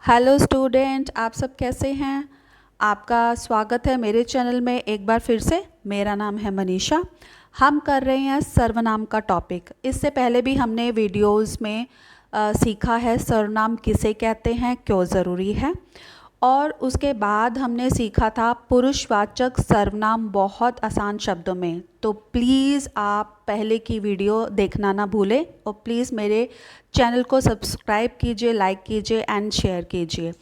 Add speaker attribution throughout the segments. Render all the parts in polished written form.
Speaker 1: Hello student, आप सब कैसे हैं। आपका स्वागत है मेरे चैनल में एक बार फिर से। मेरा नाम है मनीषा। हम कर रहे हैं सर्वनाम का टॉपिक। इससे पहले भी हमने वीडियोस में सीखा है सर्वनाम किसे कहते हैं, क्यों ज़रूरी है। और उसके बाद हमने सीखा था पुरुषवाचक सर्वनाम बहुत आसान शब्दों में। तो प्लीज़ आप पहले की वीडियो देखना ना भूलें और प्लीज़ मेरे चैनल को सब्सक्राइब कीजिए, लाइक कीजिए एंड शेयर कीजिए।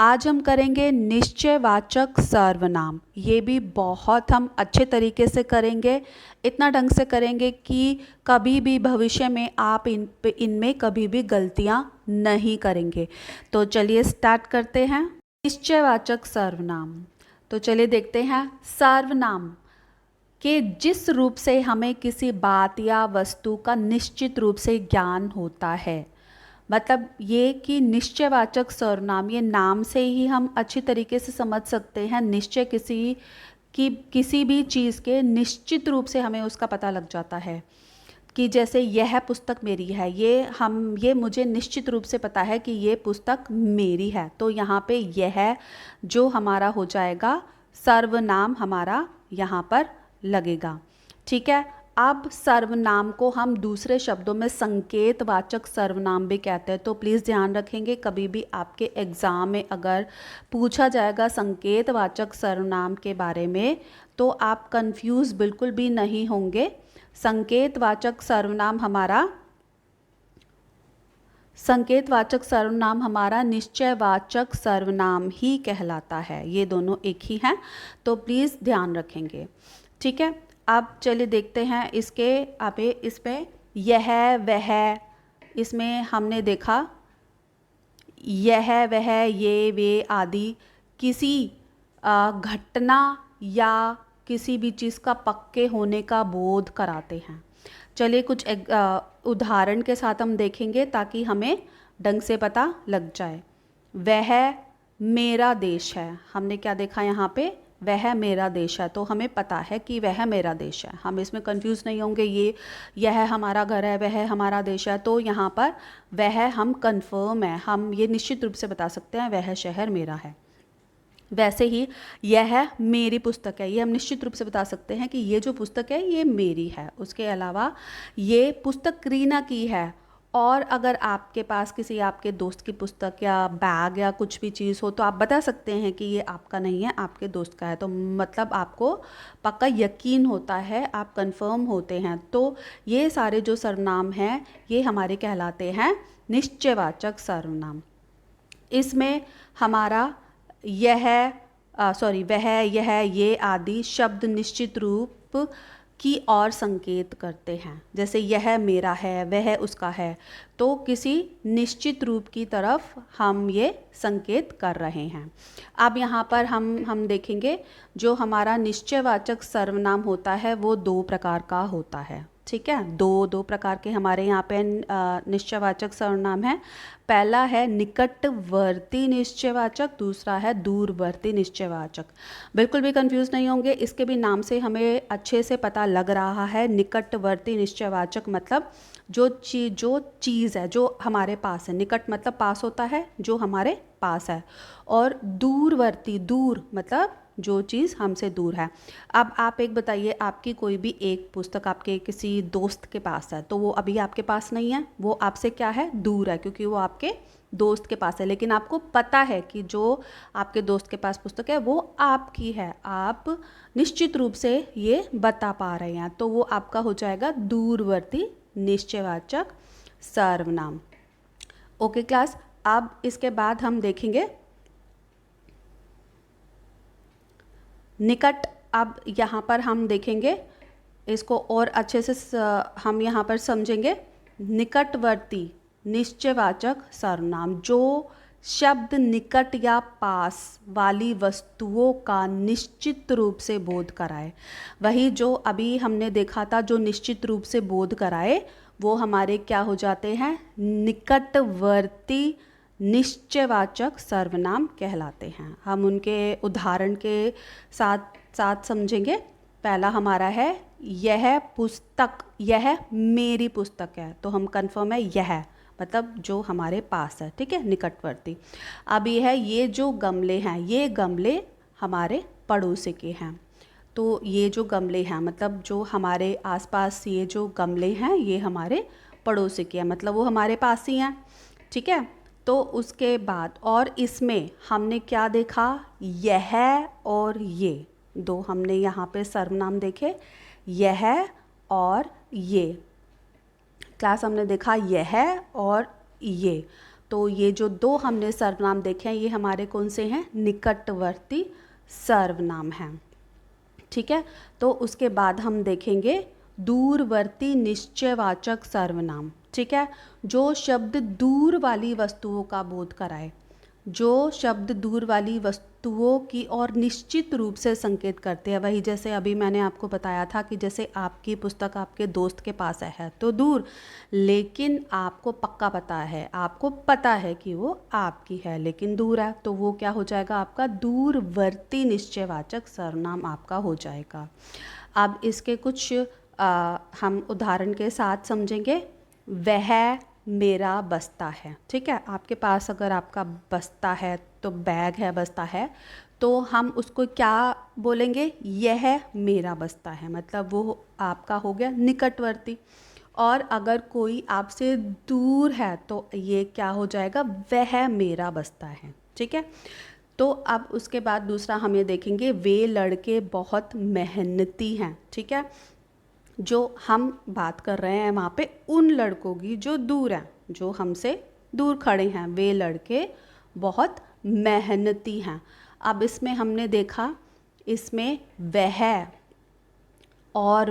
Speaker 1: आज हम करेंगे निश्चयवाचक सर्वनाम। ये भी बहुत हम अच्छे तरीके से करेंगे, इतना ढंग से करेंगे कि कभी भी भविष्य में आप इनमें कभी भी गलतियां नहीं करेंगे। तो चलिए स्टार्ट करते हैं। निश्चयवाचक सर्वनाम। तो चलिए देखते हैं सर्वनाम कि जिस रूप से हमें किसी बात या वस्तु का निश्चित रूप से ज्ञान होता है। मतलब ये कि निश्चयवाचक सर्वनाम, ये नाम से ही हम अच्छी तरीके से समझ सकते हैं। निश्चय किसी भी चीज़ के निश्चित रूप से हमें उसका पता लग जाता है कि जैसे यह पुस्तक मेरी है, ये मुझे निश्चित रूप से पता है कि ये पुस्तक मेरी है। तो यहाँ पे यह जो हमारा हो जाएगा सर्वनाम हमारा यहाँ पर लगेगा। ठीक है। अब सर्वनाम को हम दूसरे शब्दों में संकेतवाचक सर्वनाम भी कहते हैं। तो प्लीज़ ध्यान रखेंगे, कभी भी आपके एग्ज़ाम में अगर पूछा जाएगा संकेतवाचक सर्वनाम के बारे में तो आप कंफ्यूज बिल्कुल भी नहीं होंगे। संकेतवाचक सर्वनाम हमारा निश्चयवाचक सर्वनाम ही कहलाता है। ये दोनों एक ही हैं, तो प्लीज़ ध्यान रखेंगे। ठीक है। अब चलिए देखते हैं इसके आगे। इस पे यह वह, इसमें हमने देखा यह वह ये वे आदि किसी घटना या किसी भी चीज़ का पक्के होने का बोध कराते हैं। चलिए कुछ उदाहरण के साथ हम देखेंगे ताकि हमें ढंग से पता लग जाए। वह मेरा देश है। हमने क्या देखा यहाँ पे, वह मेरा देश है, तो हमें पता है कि वह मेरा देश है। हम इसमें कंफ्यूज नहीं होंगे। यह हमारा घर है, वह हमारा देश है, तो यहाँ पर वह हम कंफर्म है, हम ये निश्चित रूप से बता सकते हैं वह शहर मेरा है। वैसे ही यह मेरी पुस्तक है, ये हम निश्चित रूप से बता सकते हैं कि ये जो पुस्तक है ये मेरी है। उसके अलावा ये पुस्तक रीना की है। और अगर आपके पास किसी आपके दोस्त की पुस्तक या बैग या कुछ भी चीज़ हो तो आप बता सकते हैं कि ये आपका नहीं है, आपके दोस्त का है। तो मतलब आपको पक्का यकीन होता है, आप कंफर्म होते हैं। तो ये सारे जो सर्वनाम हैं ये हमारे कहलाते हैं निश्चयवाचक सर्वनाम। इसमें हमारा वह यह ये आदि शब्द निश्चित रूप की ओर संकेत करते हैं। जैसे यह मेरा है, वह उसका है, तो किसी निश्चित रूप की तरफ हम ये संकेत कर रहे हैं। अब यहाँ पर हम देखेंगे जो हमारा निश्चयवाचक सर्वनाम होता है वो दो प्रकार का होता है। ठीक है। दो प्रकार के हमारे यहाँ पे निश्चयवाचक सर्वनाम है। पहला है निकटवर्ती निश्चयवाचक, दूसरा है दूरवर्ती निश्चयवाचक। बिल्कुल भी कंफ्यूज नहीं होंगे, इसके भी नाम से हमें अच्छे से पता लग रहा है। निकटवर्ती निश्चयवाचक मतलब जो चीज़ है जो हमारे पास है। निकट मतलब पास होता है, जो हमारे पास है। और दूरवर्ती, दूर मतलब जो चीज़ हमसे दूर है। अब आप एक बताइए, आपकी कोई भी एक पुस्तक आपके किसी दोस्त के पास है, तो वो अभी आपके पास नहीं है, वो आपसे क्या है, दूर है, क्योंकि वो आपके दोस्त के पास है। लेकिन आपको पता है कि जो आपके दोस्त के पास पुस्तक है वो आपकी है, आप निश्चित रूप से ये बता पा रहे हैं, तो वो आपका हो जाएगा दूरवर्ती निश्चयवाचक सर्वनाम। Okay class. अब इसके बाद हम देखेंगे निकट। अब यहाँ पर हम देखेंगे इसको और अच्छे से हम यहाँ पर समझेंगे। निकटवर्ती निश्चयवाचक सर्वनाम, जो शब्द निकट या पास वाली वस्तुओं का निश्चित रूप से बोध कराए। वही जो अभी हमने देखा था, जो निश्चित रूप से बोध कराए, वो हमारे क्या हो जाते हैं, निकटवर्ती निश्चयवाचक सर्वनाम कहलाते हैं। हम उनके उदाहरण के साथ साथ समझेंगे। पहला हमारा है यह पुस्तक, यह मेरी पुस्तक है, तो हम कंफर्म है यह, मतलब जो हमारे पास है, ठीक है, निकटवर्ती। अब ये जो गमले हैं, ये गमले हमारे पड़ोसी के हैं। तो ये जो गमले हैं मतलब जो हमारे आसपास ये जो गमले हैं ये हमारे पड़ोसी के हैं, मतलब वो हमारे पास ही हैं, ठीक है। तो उसके बाद और इसमें हमने क्या देखा, यह और ये दो हमने यहाँ पे सर्वनाम देखे, यह और ये। क्लास हमने देखा यह और ये। तो ये जो दो हमने सर्वनाम देखे हैं ये हमारे कौन से हैं, निकटवर्ती सर्वनाम हैं, ठीक है। तो उसके बाद हम देखेंगे दूरवर्ती निश्चयवाचक सर्वनाम, ठीक है, जो शब्द दूर वाली वस्तुओं का बोध कराए, जो शब्द दूर वाली वस्तुओं की ओर निश्चित रूप से संकेत करते हैं। वही जैसे अभी मैंने आपको बताया था कि जैसे आपकी पुस्तक आपके दोस्त के पास है तो दूर, लेकिन आपको पक्का पता है, आपको पता है कि वो आपकी है लेकिन दूर है, तो वो क्या हो जाएगा, आपका दूरवर्ती निश्चयवाचक सर्वनाम आपका हो जाएगा। अब इसके कुछ हम उदाहरण के साथ समझेंगे। वह मेरा बस्ता है, ठीक है। आपके पास अगर आपका बस्ता है तो बैग है, बस्ता है, तो हम उसको क्या बोलेंगे, यह मेरा बस्ता है, मतलब वो आपका हो गया निकटवर्ती। और अगर कोई आपसे दूर है तो ये क्या हो जाएगा, वह मेरा बस्ता है, ठीक है। तो अब उसके बाद दूसरा हम ये देखेंगे, वे लड़के बहुत मेहनती हैं, ठीक है। जो हम बात कर रहे हैं वहाँ पे उन लड़कों की जो दूर हैं, जो हमसे दूर खड़े हैं, वे लड़के बहुत मेहनती हैं। अब इसमें हमने देखा, इसमें वह और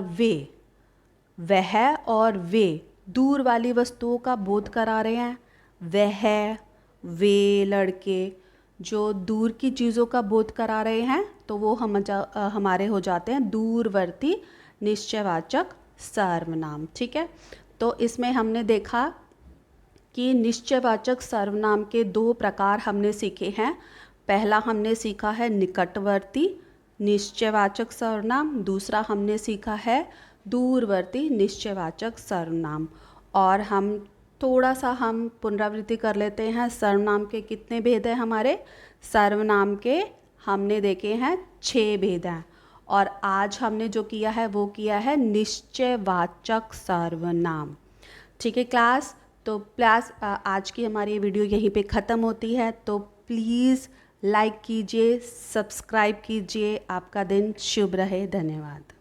Speaker 1: वे दूर वाली वस्तुओं का बोध करा रहे हैं। वह वे लड़के जो दूर की चीज़ों का बोध करा रहे हैं तो वो हमारे हो जाते हैं दूरवर्ती निश्चयवाचक सर्वनाम, ठीक है। तो इसमें हमने देखा कि निश्चयवाचक सर्वनाम के दो प्रकार हमने सीखे हैं। पहला हमने सीखा है निकटवर्ती निश्चयवाचक सर्वनाम, दूसरा हमने सीखा है दूरवर्ती निश्चयवाचक सर्वनाम। और हम थोड़ा सा हम पुनरावृत्ति कर लेते हैं। सर्वनाम के कितने भेद हैं हमारे, सर्वनाम के हमने देखे हैं 6 भेद हैं। और आज हमने जो किया है वो किया है निश्चयवाचक सर्वनाम, ठीक है क्लास। तो प्लस आज की हमारी वीडियो यहीं पे ख़त्म होती है। तो प्लीज़ लाइक कीजिए, सब्सक्राइब कीजिए। आपका दिन शुभ रहे। धन्यवाद।